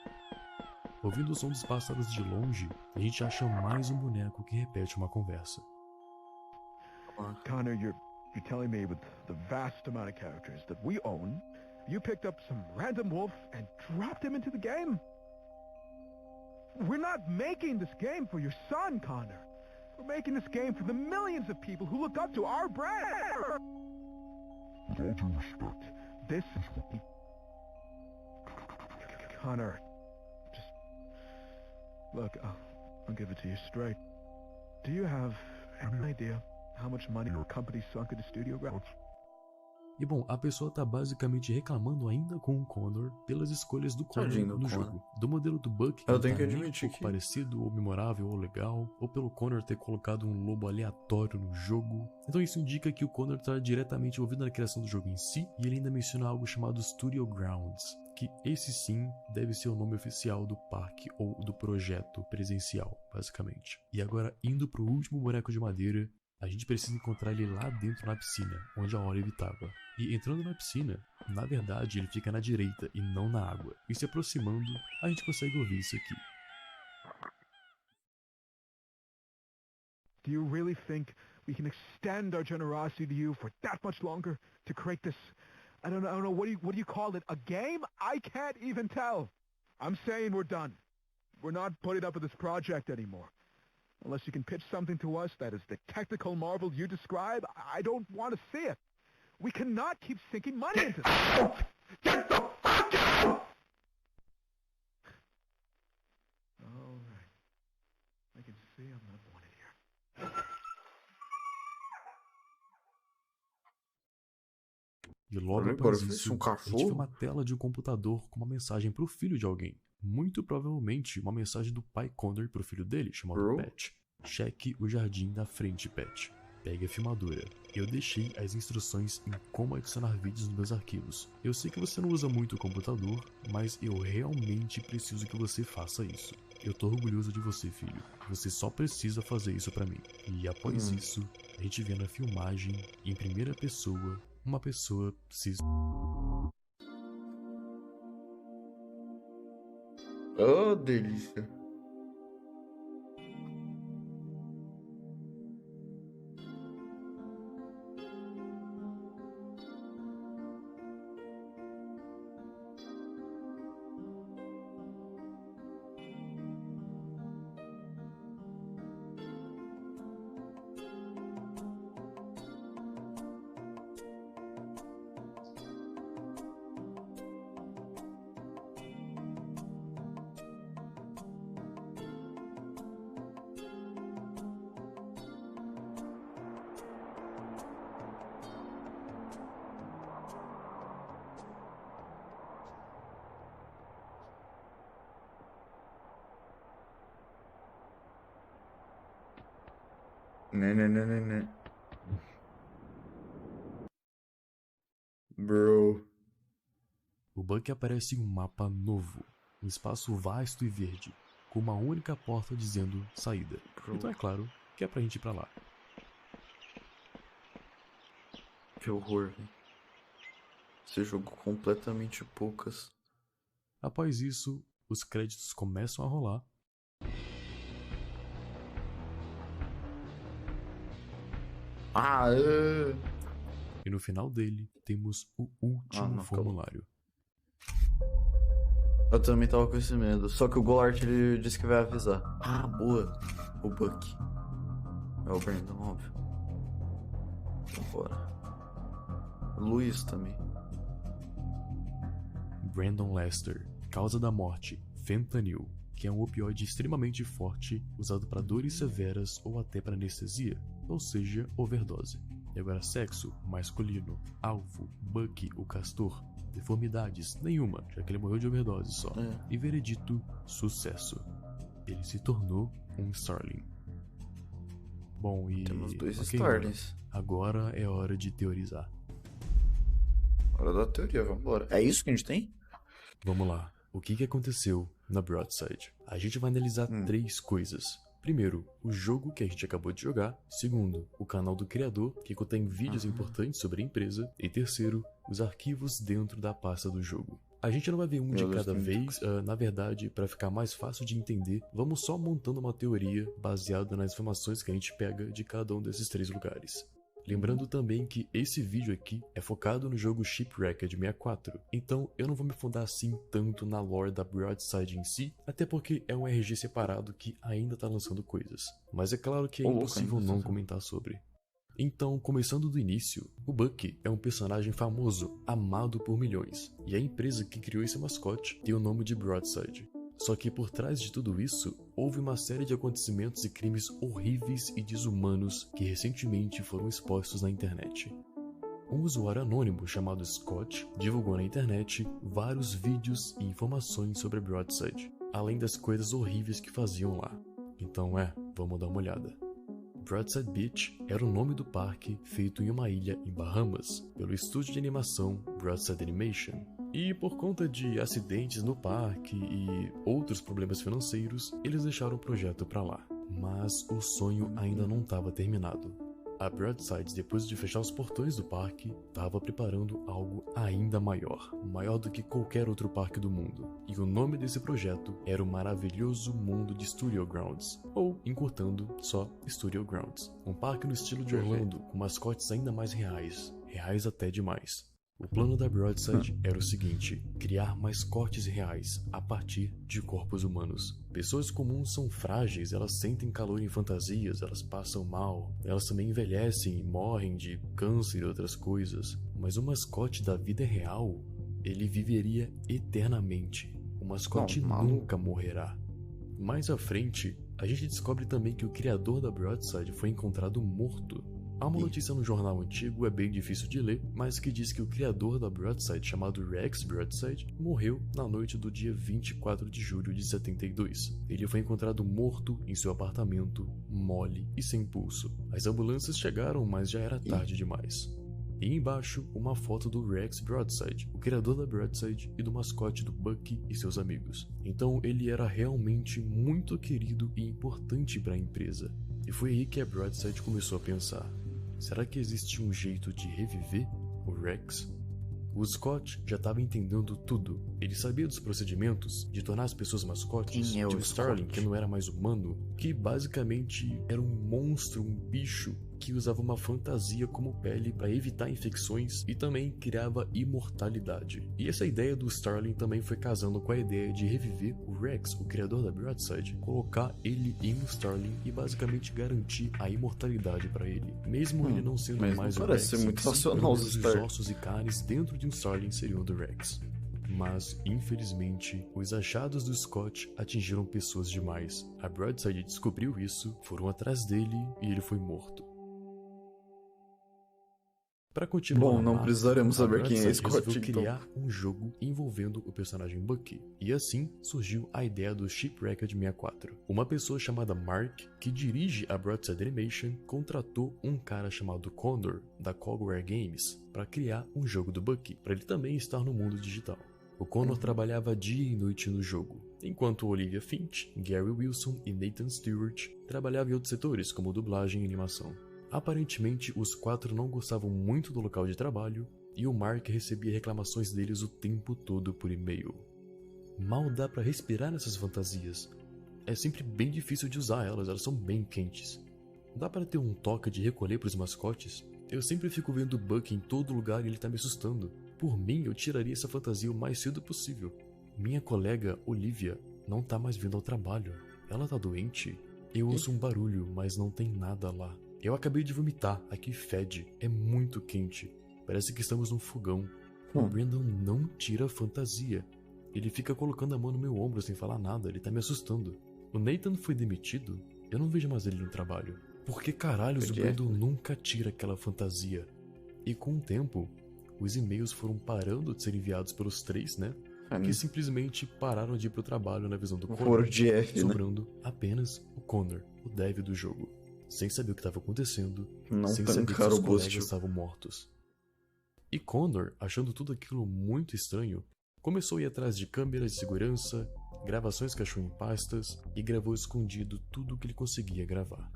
Ouvindo o som dos pássaros de longe, a gente acha mais um boneco que repete uma conversa. Connor, you're telling me with the vast amount of characters that we own, you picked up some random wolf and dropped him into the game? We're not making this game for your son, Connor. We're making this game for the millions of people who look up to our brand. With all due respect, this is what we... Connor, just... Look, I'll give it to you straight. Do you have any idea how much money your company sunk into studio grounds? E bom, a pessoa tá basicamente reclamando ainda com o Connor pelas escolhas do Connor no jogo. Do modelo do Bucky, que eu não tenho tá que nem um admitir pouco que... parecido, ou memorável, ou legal, ou pelo Connor ter colocado um lobo aleatório no jogo. Então isso indica que o Connor tá diretamente envolvido na criação do jogo em si, e ele ainda menciona algo chamado Studio Grounds, que esse sim deve ser o nome oficial do parque ou do projeto presencial, basicamente. E agora, indo pro último boneco de madeira, a gente precisa encontrar ele lá dentro na piscina, onde a Olive estava. E entrando na piscina, na verdade ele fica na direita e não na água. E se aproximando, a gente consegue ouvir isso aqui. Do you really think we can extend our generosity to you for that much longer to create this? I don't know. What do you call it? A game? I can't even tell. I'm saying we're done. We're not putting up with this project anymore. Unless you can pitch something to us that is the technical marvel you describe, I don't want to see it. We cannot keep sinking money into this. Get the fuck out! All right. I can see I'm not wanted here. E logo após isso, a gente vê uma tela de um computador com uma mensagem pro filho de alguém. Muito provavelmente uma mensagem do pai Connor pro filho dele, chamado Pat. Cheque o jardim da frente, Pat. Pegue a filmadora. Eu deixei as instruções em como adicionar vídeos nos meus arquivos. Eu sei que você não usa muito o computador, mas eu realmente preciso que você faça isso. Eu tô orgulhoso de você, filho. Você só precisa fazer isso pra mim. E após isso, a gente vê na filmagem, em primeira pessoa, uma pessoa se... Oh, delícia. Né. Bro. O Bucky aparece em um mapa novo, um espaço vasto e verde, com uma única porta dizendo saída. Então é claro que é pra gente ir pra lá. Que horror, velho. Esse jogo completamente poucas. Após isso, os créditos começam a rolar. E no final dele, temos o último formulário. Eu também tava com esse medo. Só que o Golart, ele disse que vai avisar. Ah, boa. O Bucky. É o Brandon, óbvio. Vambora. Luiz também. Brandon Lester. Causa da morte: fentanil, que é um opioide extremamente forte usado para dores severas ou até para anestesia, ou seja, overdose. E agora sexo: masculino. Alvo: Bucky, o castor. deformidades, nenhuma, já que ele morreu de overdose só. É. E veredito, sucesso. Ele se tornou um Starling. Bom, e... Temos 2 ok, Starlings. agora é hora de teorizar. Hora da teoria, vambora. É isso que a gente tem? Vamos lá. O que aconteceu na Broadside? A gente vai analisar 3 coisas. Primeiro, o jogo que a gente acabou de jogar. Segundo, o canal do criador, que contém vídeos importantes sobre a empresa. E terceiro, os arquivos dentro da pasta do jogo. A gente não vai ver um de cada vez, na verdade, para ficar mais fácil de entender, vamos só montando uma teoria baseada nas informações que a gente pega de cada um desses 3 lugares. Lembrando também que esse vídeo aqui é focado no jogo Shipwrecked 64, então eu não vou me fundar assim tanto na lore da Broadside em si, até porque é um RG separado que ainda tá lançando coisas. Mas é claro que é impossível não comentar sobre. Então, começando do início, o Bucky é um personagem famoso, amado por milhões, e a empresa que criou esse mascote tem o nome de Broadside. Só que por trás de tudo isso, houve uma série de acontecimentos e crimes horríveis e desumanos que recentemente foram expostos na internet. Um usuário anônimo chamado Scott divulgou na internet vários vídeos e informações sobre a Broadside, além das coisas horríveis que faziam lá. Então vamos dar uma olhada. Broadside Beach era o nome do parque feito em uma ilha em Bahamas, pelo estúdio de animação Broadside Animation. E por conta de acidentes no parque e outros problemas financeiros, eles deixaram o projeto para lá. Mas o sonho ainda não estava terminado. A Broadside, depois de fechar os portões do parque, estava preparando algo ainda maior do que qualquer outro parque do mundo. E o nome desse projeto era o maravilhoso mundo de Studio Grounds, ou, encurtando, só Studio Grounds. Um parque no estilo de Orlando, com mascotes ainda mais reais até demais. O plano da Broadside era o seguinte: criar mascotes reais a partir de corpos humanos. Pessoas comuns são frágeis, elas sentem calor em fantasias, elas passam mal, elas também envelhecem e morrem de câncer e outras coisas. Mas o mascote da vida real, ele viveria eternamente. O mascote nunca morrerá. Mais à frente, a gente descobre também que o criador da Broadside foi encontrado morto. Há uma notícia no jornal antigo, é bem difícil de ler, mas que diz que o criador da Broadside, chamado Rex Broadside, morreu na noite do dia 24 de julho de 72. Ele foi encontrado morto em seu apartamento, mole e sem pulso. As ambulâncias chegaram, mas já era tarde demais. E embaixo, uma foto do Rex Broadside, o criador da Broadside e do mascote do Bucky e seus amigos. Então ele era realmente muito querido e importante para a empresa. E foi aí que a Broadside começou a pensar: será que existe um jeito de reviver o Rex? O Scott já estava entendendo tudo. Ele sabia dos procedimentos de tornar as pessoas mascotes, de um Starling que não era mais humano, que basicamente era um monstro, um bicho que usava uma fantasia como pele para evitar infecções e também criava imortalidade. E essa ideia do Starling também foi casando com a ideia de reviver o Rex, o criador da Broadside, colocar ele em um Starling e basicamente garantir a imortalidade para ele. Mesmo ele não sendo mais o Rex, muito racional os ossos e carnes dentro de um Starling seriam do Rex. Mas, infelizmente, os achados do Scott atingiram pessoas demais. A Broadside descobriu isso, foram atrás dele e ele foi morto. Para continuar, não precisaremos saber quem é Scott, resolveu criar um jogo envolvendo o personagem Bucky. E assim surgiu a ideia do Shipwrecked 64. Uma pessoa chamada Mark, que dirige a Broadside Animation, contratou um cara chamado Connor, da Cogware Games, para criar um jogo do Bucky, para ele também estar no mundo digital. O Connor trabalhava dia e noite no jogo, enquanto Olivia Finch, Gary Wilson e Nathan Stewart trabalhavam em outros setores, como dublagem e animação. Aparentemente, os 4 não gostavam muito do local de trabalho e o Mark recebia reclamações deles o tempo todo por e-mail. Mal dá pra respirar nessas fantasias. É sempre bem difícil de usar elas são bem quentes. Dá pra ter um toque de recolher pros mascotes? Eu sempre fico vendo o Bucky em todo lugar e ele tá me assustando. Por mim, eu tiraria essa fantasia o mais cedo possível. Minha colega, Olivia, não tá mais vindo ao trabalho. Ela tá doente. Eu ouço um barulho, mas não tem nada lá. Eu acabei de vomitar, aqui fede, é muito quente. Parece que estamos num fogão. O Brandon não tira a fantasia. Ele fica colocando a mão no meu ombro sem falar nada, ele tá me assustando. O Nathan foi demitido? Eu não vejo mais ele no trabalho. Por que caralhos o Brandon nunca tira aquela fantasia? E com o tempo, os e-mails foram parando de ser enviados pelos três, né? É, Que simplesmente pararam de ir pro trabalho na visão do um Connor, foro de F, né? sobrando apenas o Connor, o dev do jogo, sem saber o que estava acontecendo, Não sem saber que tancaram seus o colegas Boost. estavam mortos. E Connor, achando tudo aquilo muito estranho, começou a ir atrás de câmeras de segurança, gravações que achou em pastas e gravou escondido tudo o que ele conseguia gravar.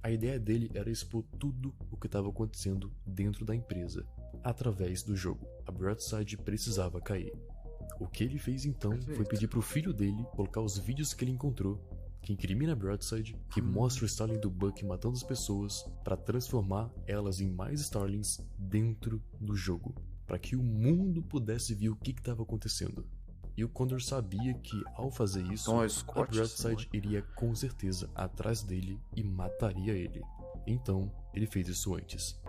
A ideia dele era expor tudo o que estava acontecendo dentro da empresa, através do jogo. A Broadside precisava cair. O que ele fez então foi Perfeito. pedir pro filho dele colocar os vídeos que ele encontrou, que incrimina a Broadside, que mostra o Starling do Buck matando as pessoas, para transformar elas em mais Starlings dentro do jogo, para que o mundo pudesse ver o que estava acontecendo. E o Connor sabia que, ao fazer isso, Então, é a Scott, Broadside iria com certeza atrás dele e mataria ele. Então, ele fez isso antes.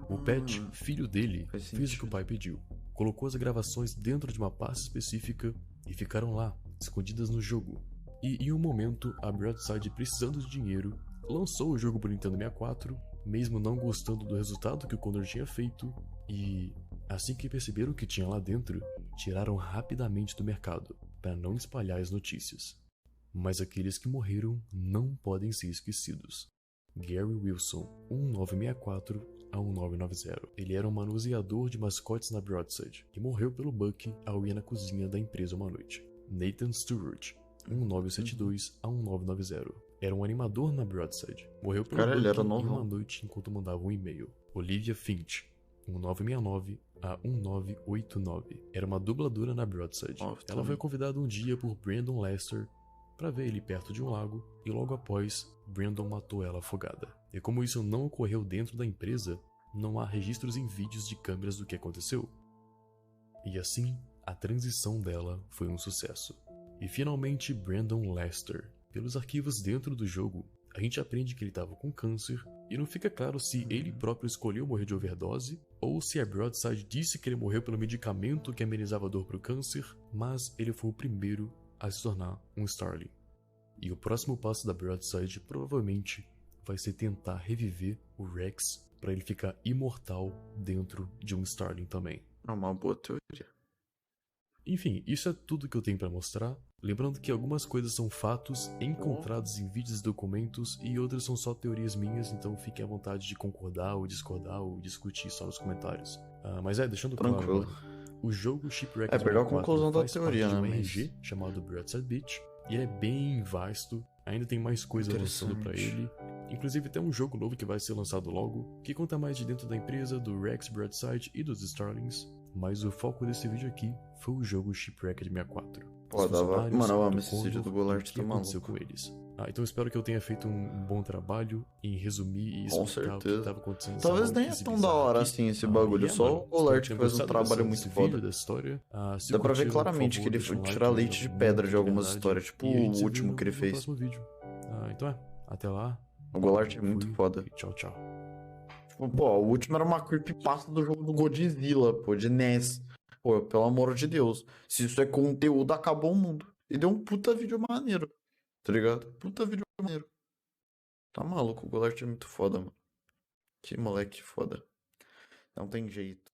O Pat, filho dele, Faz fez o que o sentido. pai pediu. Colocou as gravações dentro de uma pasta específica e ficaram lá, escondidas no jogo. E em um momento, a Broadside, precisando de dinheiro, lançou o jogo pro Nintendo 64, mesmo não gostando do resultado que o Connor tinha feito, e assim que perceberam o que tinha lá dentro, tiraram rapidamente do mercado, para não espalhar as notícias. Mas aqueles que morreram não podem ser esquecidos. Gary Wilson, 1964 a 1990. Ele era um manuseador de mascotes na Broadside e morreu pelo Buck ao ir na cozinha da empresa uma noite. Nathan Stewart, 1972 a 1990. Era um animador na Broadside. Morreu pelo Cara, ele Buck era em novão. uma noite enquanto mandava um e-mail. Olivia Finch, 1969 a 1989. Era uma dubladora na Broadside. Ó, Ela também. foi convidada um dia por Brandon Lester para ver ele perto de um lago, e logo após, Brandon matou ela afogada. E como isso não ocorreu dentro da empresa, não há registros em vídeos de câmeras do que aconteceu. E assim, a transição dela foi um sucesso. E finalmente Brandon Lester. Pelos arquivos dentro do jogo, a gente aprende que ele estava com câncer, e não fica claro se ele próprio escolheu morrer de overdose, ou se a Broadside disse que ele morreu pelo medicamento que amenizava a dor para o câncer, mas ele foi o primeiro a se tornar um Starling. E o próximo passo da Broadside provavelmente vai ser tentar reviver o Rex para ele ficar imortal dentro de um Starling também. É uma boa teoria. Enfim, isso é tudo que eu tenho para mostrar. Lembrando que algumas coisas são fatos encontrados em vídeos e documentos e outras são só teorias minhas, então fiquem à vontade de concordar ou discordar ou discutir só nos comentários. Mas deixando claro Tranquilo. agora, o jogo Shipwreck É, pegar a 64 conclusão da faz teoria, parte de né, um mas- RG chamado Broadside Beach, e ele é bem vasto, ainda tem mais coisa lançando pra Interessante. ele. Inclusive tem um jogo novo que vai ser lançado logo, que conta mais de dentro da empresa, do Rex Broadside e dos Starlings, mas o foco desse vídeo aqui foi o jogo Shipwrecked 64. Pô, Os dava... funcionários, Mano, eu do amo esse vídeo Condor do Golart, e o tá que aconteceu maluco. com eles. Então espero que eu tenha feito um bom trabalho em resumir e Com explicar o que certeza. estava acontecendo. nessa Talvez nem é maluquice tão da bizarra hora aqui. assim esse E bagulho, só mano, o espero Golart que tenham faz um gostado trabalho desse muito vídeo, foda. dessa história. Se Dá pra ver curtiram, claramente por que ele favor, foi deixa um tirar like, leite de ajuda pedra muito de algumas verdade. histórias, tipo E a gente o se vê último que ele no fez. próximo vídeo. Então até lá. O Golart é muito Fui foda. e tchau, tchau. Tipo, pô, o último era uma creepypasta do jogo do Godzilla, pô, de NES. Pô, pelo amor de Deus. Se isso é conteúdo, acabou o mundo. E deu um puta vídeo maneiro, tá ligado? Puta vídeo maneiro. Tá maluco, o Golart é muito foda, mano. Que moleque foda. Não tem jeito.